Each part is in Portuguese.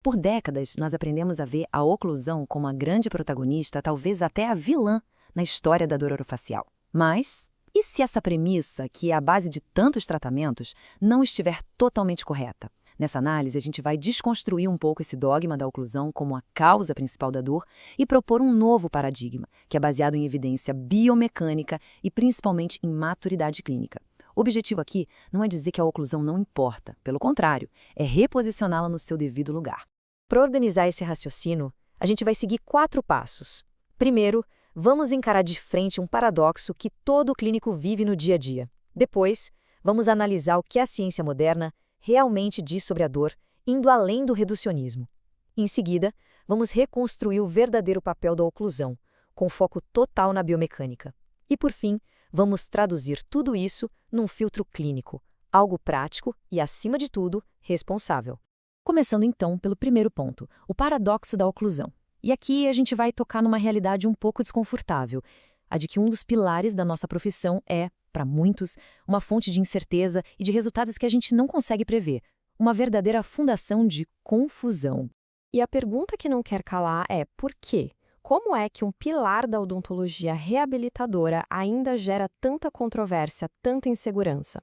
Por décadas, nós aprendemos a ver a oclusão como a grande protagonista, talvez até a vilã, na história da dor orofacial. Mas, e se essa premissa, que é a base de tantos tratamentos, não estiver totalmente correta? Nessa análise, a gente vai desconstruir um pouco esse dogma da oclusão como a causa principal da dor e propor um novo paradigma, que é baseado em evidência biomecânica e principalmente em maturidade clínica. O objetivo aqui não é dizer que a oclusão não importa, pelo contrário, é reposicioná-la no seu devido lugar. Para organizar esse raciocínio, a gente vai seguir 4 passos. Primeiro, vamos encarar de frente um paradoxo que todo clínico vive no dia a dia. Depois, vamos analisar o que a ciência moderna realmente diz sobre a dor, indo além do reducionismo. Em seguida, vamos reconstruir o verdadeiro papel da oclusão, com foco total na biomecânica. E, por fim, vamos traduzir tudo isso num filtro clínico, algo prático e, acima de tudo, responsável. Começando então pelo primeiro ponto, o paradoxo da oclusão. E aqui a gente vai tocar numa realidade um pouco desconfortável, a de que um dos pilares da nossa profissão é, para muitos, uma fonte de incerteza e de resultados que a gente não consegue prever, uma verdadeira fundação de confusão. E a pergunta que não quer calar é por quê? Como é que um pilar da odontologia reabilitadora ainda gera tanta controvérsia, tanta insegurança?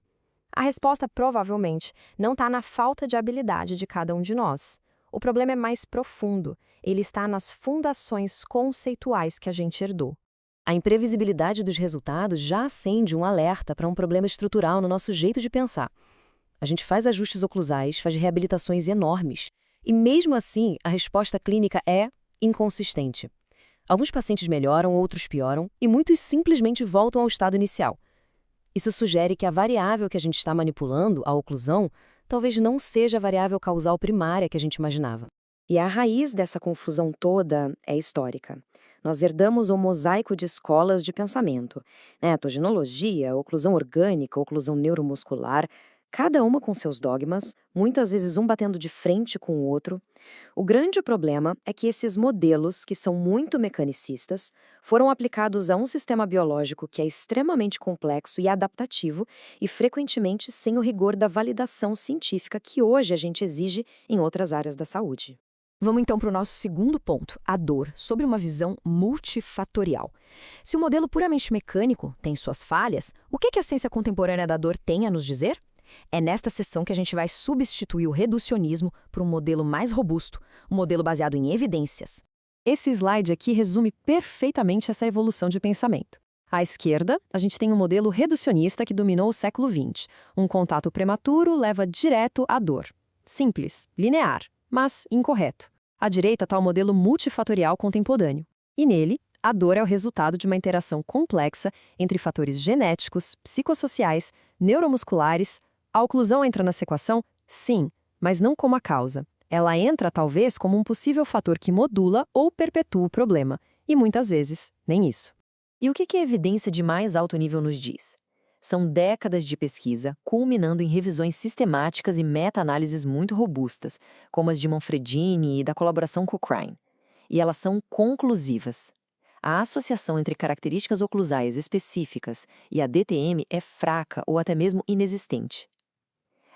A resposta provavelmente não está na falta de habilidade de cada um de nós. O problema é mais profundo, ele está nas fundações conceituais que a gente herdou. A imprevisibilidade dos resultados já acende um alerta para um problema estrutural no nosso jeito de pensar. A gente faz ajustes oclusais, faz reabilitações enormes, e mesmo assim a resposta clínica é inconsistente. Alguns pacientes melhoram, outros pioram, e muitos simplesmente voltam ao estado inicial. Isso sugere que a variável que a gente está manipulando, a oclusão, talvez não seja a variável causal primária que a gente imaginava. E a raiz dessa confusão toda é histórica. Nós herdamos um mosaico de escolas de pensamento, né? Togenologia, oclusão orgânica, oclusão neuromuscular, cada uma com seus dogmas, muitas vezes um batendo de frente com o outro. O grande problema é que esses modelos, que são muito mecanicistas, foram aplicados a um sistema biológico que é extremamente complexo e adaptativo e frequentemente sem o rigor da validação científica que hoje a gente exige em outras áreas da saúde. Vamos então para o nosso segundo ponto, a dor, sobre uma visão multifatorial. Se o modelo puramente mecânico tem suas falhas, o que a ciência contemporânea da dor tem a nos dizer? É nesta sessão que a gente vai substituir o reducionismo por um modelo mais robusto, um modelo baseado em evidências. Esse slide aqui resume perfeitamente essa evolução de pensamento. À esquerda, a gente tem um modelo reducionista que dominou o século XX. Um contato prematuro leva direto à dor. Simples, linear, mas incorreto. À direita está o modelo multifatorial contemporâneo. E nele, a dor é o resultado de uma interação complexa entre fatores genéticos, psicossociais, neuromusculares. A oclusão entra nessa equação? Sim, mas não como a causa. Ela entra, talvez, como um possível fator que modula ou perpetua o problema, e muitas vezes, nem isso. E o que a evidência de mais alto nível nos diz? São décadas de pesquisa, culminando em revisões sistemáticas e meta-análises muito robustas, como as de Manfredini e da colaboração Cochrane. E elas são conclusivas. A associação entre características oclusais específicas e a DTM é fraca ou até mesmo inexistente.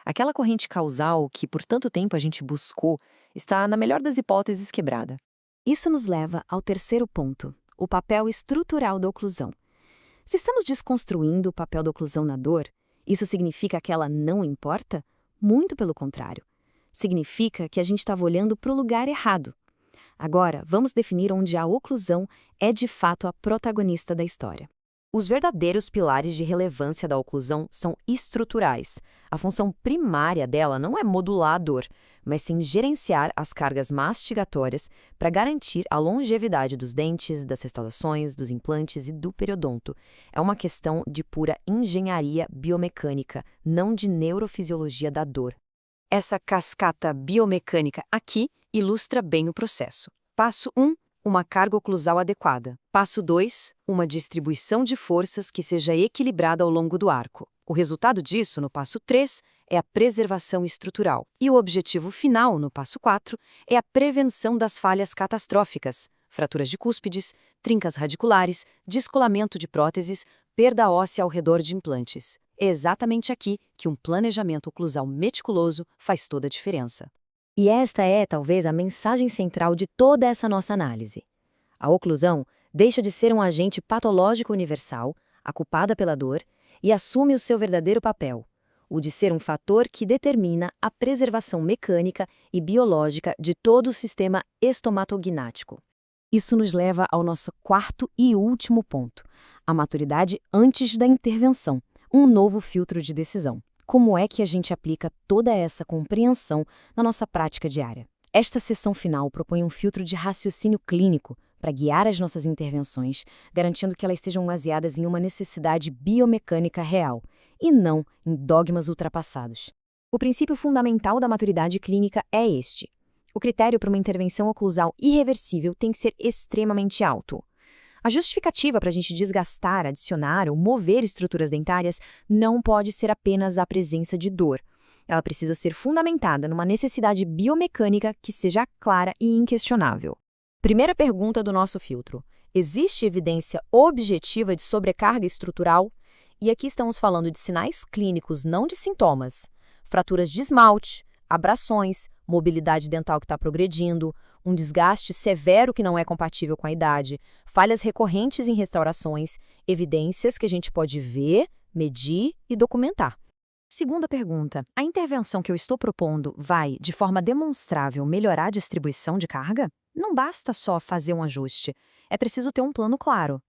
Aquela corrente causal que por tanto tempo a gente buscou está, na melhor das hipóteses, quebrada. Isso nos leva ao terceiro ponto, o papel estrutural da oclusão. Se estamos desconstruindo o papel da oclusão na dor, isso significa que ela não importa? Muito pelo contrário. Significa que a gente estava olhando para o lugar errado. Agora, vamos definir onde a oclusão é de fato a protagonista da história. Os verdadeiros pilares de relevância da oclusão são estruturais. A função primária dela não é modular a dor, mas sim gerenciar as cargas mastigatórias para garantir a longevidade dos dentes, das restaurações, dos implantes e do periodonto. É uma questão de pura engenharia biomecânica, não de neurofisiologia da dor. Essa cascata biomecânica aqui ilustra bem o processo. Passo 1. Uma carga oclusal adequada. Passo 2. Uma distribuição de forças que seja equilibrada ao longo do arco. O resultado disso, no passo 3, é a preservação estrutural. E o objetivo final, no passo 4, é a prevenção das falhas catastróficas, fraturas de cúspides, trincas radiculares, descolamento de próteses, perda óssea ao redor de implantes. É exatamente aqui que um planejamento oclusal meticuloso faz toda a diferença. E esta é, talvez, a mensagem central de toda essa nossa análise. A oclusão deixa de ser um agente patológico universal, a culpada pela dor, e assume o seu verdadeiro papel, o de ser um fator que determina a preservação mecânica e biológica de todo o sistema estomatognático. Isso nos leva ao nosso quarto e último ponto, a maturidade antes da intervenção, um novo filtro de decisão. Como é que a gente aplica toda essa compreensão na nossa prática diária? Esta seção final propõe um filtro de raciocínio clínico para guiar as nossas intervenções, garantindo que elas estejam baseadas em uma necessidade biomecânica real, e não em dogmas ultrapassados. O princípio fundamental da maturidade clínica é este. O critério para uma intervenção oclusal irreversível tem que ser extremamente alto. A justificativa para a gente desgastar, adicionar ou mover estruturas dentárias não pode ser apenas a presença de dor. Ela precisa ser fundamentada numa necessidade biomecânica que seja clara e inquestionável. Primeira pergunta do nosso filtro: existe evidência objetiva de sobrecarga estrutural? E aqui estamos falando de sinais clínicos, não de sintomas. Fraturas de esmalte, abrações, mobilidade dental que está progredindo, um desgaste severo que não é compatível com a idade, falhas recorrentes em restaurações, evidências que a gente pode ver, medir e documentar. Segunda pergunta: a intervenção que eu estou propondo vai, de forma demonstrável, melhorar a distribuição de carga? Não basta só fazer um ajuste, é preciso ter um plano claro.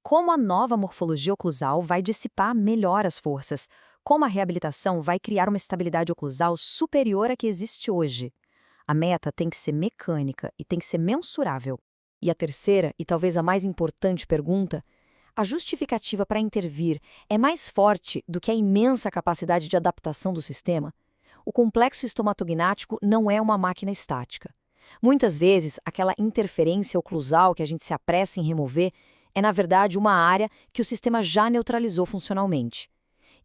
Como a nova morfologia oclusal vai dissipar melhor as forças? Como a reabilitação vai criar uma estabilidade oclusal superior à que existe hoje? A meta tem que ser mecânica e tem que ser mensurável. E a terceira, e talvez a mais importante pergunta: a justificativa para intervir é mais forte do que a imensa capacidade de adaptação do sistema? O complexo estomatognático não é uma máquina estática. Muitas vezes, aquela interferência oclusal que a gente se apressa em remover é, na verdade, uma área que o sistema já neutralizou funcionalmente.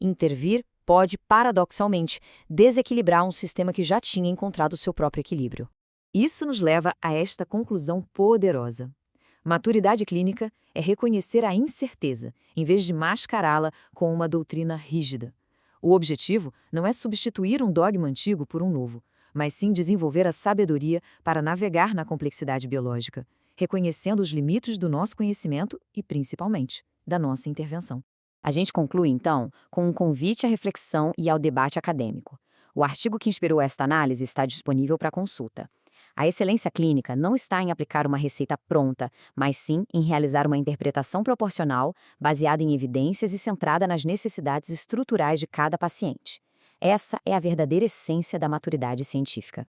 Intervir pode, paradoxalmente, desequilibrar um sistema que já tinha encontrado seu próprio equilíbrio. Isso nos leva a esta conclusão poderosa. Maturidade clínica é reconhecer a incerteza, em vez de mascará-la com uma doutrina rígida. O objetivo não é substituir um dogma antigo por um novo, mas sim desenvolver a sabedoria para navegar na complexidade biológica, reconhecendo os limites do nosso conhecimento e, principalmente, da nossa intervenção. A gente conclui, então, com um convite à reflexão e ao debate acadêmico. O artigo que inspirou esta análise está disponível para consulta. A excelência clínica não está em aplicar uma receita pronta, mas sim em realizar uma interpretação proporcional, baseada em evidências e centrada nas necessidades estruturais de cada paciente. Essa é a verdadeira essência da maturidade científica.